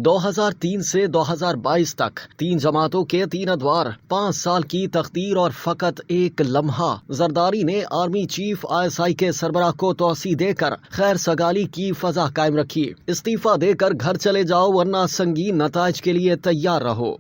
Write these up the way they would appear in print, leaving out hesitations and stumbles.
2003 سے 2022 تک 3 جماعتوں کے 3 ادوار، 5 سال کی تقدیر اور فقط ایک لمحہ۔ زرداری نے آرمی چیف ISI کے سربراہ کو توسیع دے کر خیر سگالی کی فضا قائم رکھی۔ استعفیٰ دے کر گھر چلے جاؤ ورنہ سنگین نتائج کے لیے تیار رہو۔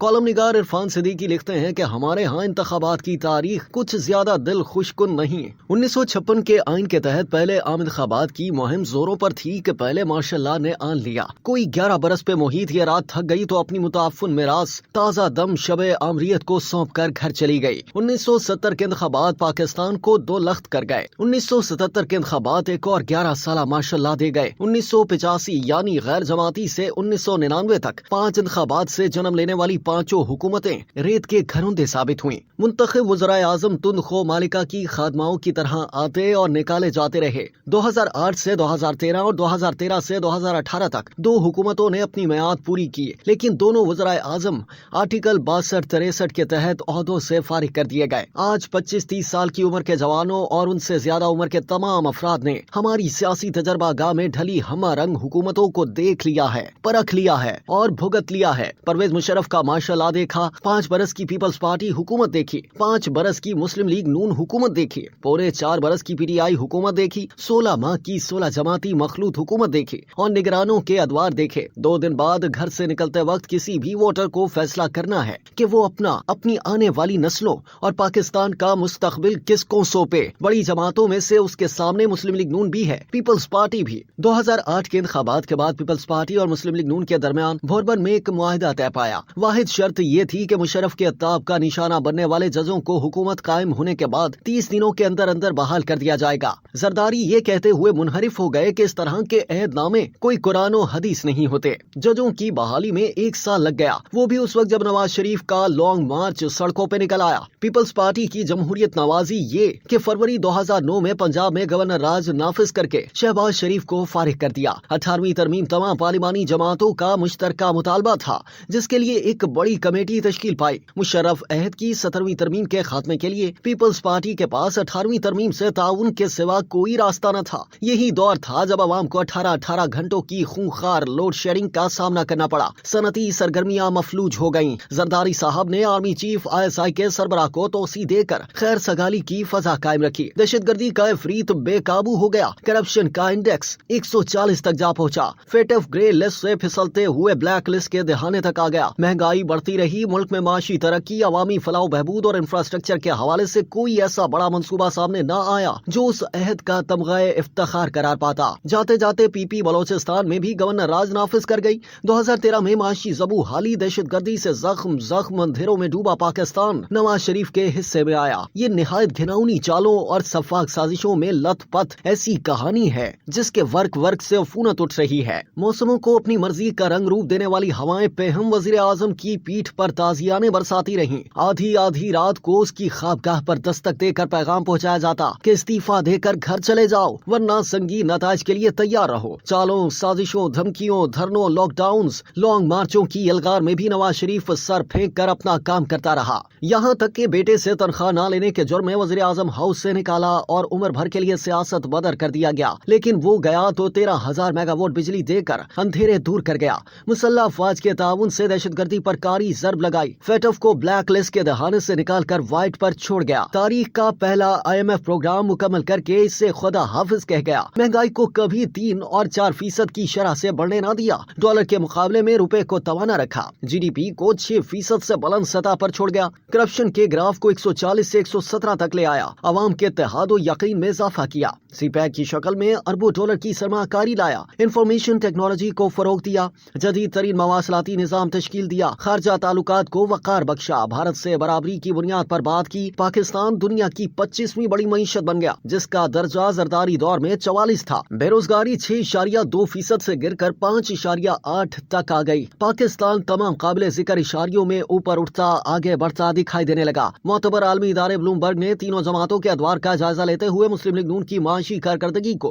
کالم نگار عرفان صدیقی لکھتے ہیں کہ ہمارے ہاں انتخابات کی تاریخ کچھ زیادہ دل خوش کن نہیں۔ 1956 کے آئین کے تحت پہلے عام انتخابات کی مہم زوروں پر تھی کہ پہلے مارشل لا نے آن لیا۔ کوئی 11 برس پہ محیط یہ رات تھک گئی تو اپنی متعفن میراث تازہ دم شب آمریت کو سونپ کر گھر چلی گئی۔ 1970 کے انتخابات پاکستان کو 2 لخت کر گئے۔ 1977 کے انتخابات ایک اور 11 سالہ مارشل لا دے گئے۔ 1985 یعنی غیر جماعتی سے 1999 تک 5 انتخابات سے جنم لینے والی 5 حکومتیں ریت کے گھروندے ثابت ہوئیں۔ منتخب وزرائے اعظم تندخو مالکہ کی خادماؤں کی طرح آتے اور نکالے جاتے رہے۔ 2008 سے 2013 اور 2013 سے 2018 تک 2 حکومتوں نے اپنی میعاد پوری کی، لیکن دونوں وزرائے اعظم آرٹیکل 62-63 کے تحت عہدوں سے فارغ کر دیے گئے۔ آج 25-30 سال کی عمر کے جوانوں اور ان سے زیادہ عمر کے تمام افراد نے ہماری سیاسی تجربہ گاہ میں ڈھلی ہمہ رنگ حکومتوں کو دیکھ لیا ہے، پرکھ لیا ہے اور بھگت لیا ہے۔ پرویز مشرف کا مارشل لا دیکھا، 5 برس کی پیپلز پارٹی حکومت دیکھی، 5 برس کی مسلم لیگ نون حکومت دیکھی، پورے 4 برس کی PTI حکومت دیکھی، 16 ماہ کی 16 جماعتی مخلوط حکومت دیکھی اور نگرانوں کے ادوار دیکھے۔ 2 دن بعد گھر سے نکلتے وقت کسی بھی ووٹر کو فیصلہ کرنا ہے کہ وہ اپنی آنے والی نسلوں اور پاکستان کا مستقبل کس کو سونپے۔ بڑی جماعتوں میں سے اس کے سامنے مسلم لیگ نون بھی ہے، پیپلز پارٹی بھی۔ 2008 کے انتخابات کے بعد پیپلز پارٹی اور مسلم لیگ نون کے درمیان بھوربن میں ایک معاہدہ طے پایا۔ واحد شرط یہ تھی کہ مشرف کے عتاب کا نشانہ بننے والے ججوں کو حکومت قائم ہونے کے بعد 30 دنوں کے اندر اندر بحال کر دیا جائے گا۔ زرداری یہ کہتے ہوئے منحرف ہو گئے کہ اس طرح کے عہد نامے کوئی قرآن و حدیث نہیں ہوتے۔ ججوں کی بحالی میں 1 سال لگ گیا، وہ بھی اس وقت جب نواز شریف کا لانگ مارچ سڑکوں پہ نکل آیا۔ پیپلز پارٹی کی جمہوریت نوازی یہ کہ فروری 2009 میں پنجاب میں گورنر راج نافذ کر کے شہباز شریف کو فارغ کر دیا۔ 18ویں ترمیم تمام پارلیمانی جماعتوں کا مشترکہ مطالبہ تھا، جس کے لیے ایک بڑی کمیٹی تشکیل پائی۔ مشرف عہد کی 17ویں ترمیم کے خاتمے کے لیے پیپلز پارٹی کے پاس 18ویں ترمیم سے تعاون کے سوا کوئی راستہ نہ تھا۔ یہی دور تھا جب عوام کو 18 گھنٹوں کی خونخوار لوڈ شیڈنگ کا سامنا کرنا پڑا۔ صنعتی سرگرمیاں مفلوج ہو گئیں۔ زرداری صاحب نے آرمی چیف ISI کے سربراہ کو توسیع دے کر خیر سگالی کی فضا قائم رکھی۔ دہشت گردی کا افریت بے قابو ہو گیا۔ کرپشن کا انڈیکس 140 تک جا پہنچا۔ فیٹ آف گرے لسٹ سے پھسلتے ہوئے بلیک لسٹ کے دہانے تک آ گیا۔ مہنگائی بڑھتی رہی۔ ملک میں معاشی ترقی، عوامی فلاح و بہبود اور انفراسٹرکچر کے حوالے سے کوئی ایسا بڑا منصوبہ سامنے نہ آیا جو اس عہد کا تمغہ افتخار قرار پاتا۔ جاتے جاتے PP بلوچستان میں بھی گورنر راج نافذ کر گئی۔ 2013 میں معاشی زبو حالی دہشت گردی سے زخم اندھیروں میں ڈوبا پاکستان نواز شریف کے حصے میں آیا۔ یہ نہایت گھناؤنی چالوں اور سفاک سازشوں میں لت پت ایسی کہانی ہے جس کے ورق سے عفونت اٹھ رہی ہے۔ موسموں کو اپنی مرضی کا رنگ روپ دینے والی ہوائیں پہ ہم وزیر اعظم کی پیٹھ پر تازیانے برساتی رہیں۔ آدھی رات کو اس کی خوابگاہ پر دستک دے کر پیغام پہنچایا جاتا کہ استعفیٰ دے کر گھر چلے جاؤ ورنہ سنگین نتائج کے لیے تیار رہو۔ چالوں، سازشوں، دھمکیوں، دھرنوں، لاک ڈاؤنز، لانگ مارچوں کی یلغار میں بھی نواز شریف سر پھینک کر اپنا کام کرتا رہا۔ یہاں تک کہ بیٹے سے تنخواہ نہ لینے کے جرم میں وزیر اعظم ہاؤس سے نکالا اور عمر بھر کے لیے سیاست بدر کر دیا گیا، لیکن وہ گیا تو 13,000 میگا واٹ بجلی دے کر اندھیرے دور کر گیا۔ مسلح افواج کے تعاون سے دہشت گردی پر کاری ضرب لگائی۔ FATF کو بلیک لسٹ کے دہانے سے نکال کر وائٹ پر چھوڑ گیا۔ تاریخ کا پہلا IMF پروگرام مکمل کر کے اس سے خدا حافظ کہہ گیا۔ مہنگائی کو کبھی 3 اور 4% کی شرح سے بڑھنے نہ دیا۔ ڈالر کے مقابلے میں روپے کو توانا رکھا۔ GDP کو 6% سے بلند سطح پر چھوڑ گیا۔ کرپشن کے گراف کو 140 سے 117 تک لے آیا۔ عوام کے اتحاد و یقین میں اضافہ کیا۔ CPEC کی شکل میں اربوں ڈالر کی سرمایہ کاری لایا۔ انفارمیشن ٹیکنالوجی کو فروغ دیا۔ جدید ترین مواصلاتی نظام تشکیل دیا۔ خارجہ تعلقات کو وقار بخشا۔ بھارت سے برابری کی بنیاد پر بات کی۔ پاکستان دنیا کی 25ویں بڑی معیشت بن گیا، جس کا درجہ زرداری دور میں 44 تھا۔ بے روزگاری 6.2% سے گر کر 5.8 تک آ گئی۔ پاکستان تمام قابل ذکر اشاریوں میں اوپر اٹھتا، آگے بڑھتا دکھائی دینے لگا۔ معتبر عالمی ادارے بلوم برگ نے تینوں جماعتوں کے ادوار کا جائزہ لیتے ہوئے مسلم لیگ نون کی معاشی معاشی کارکردگی کو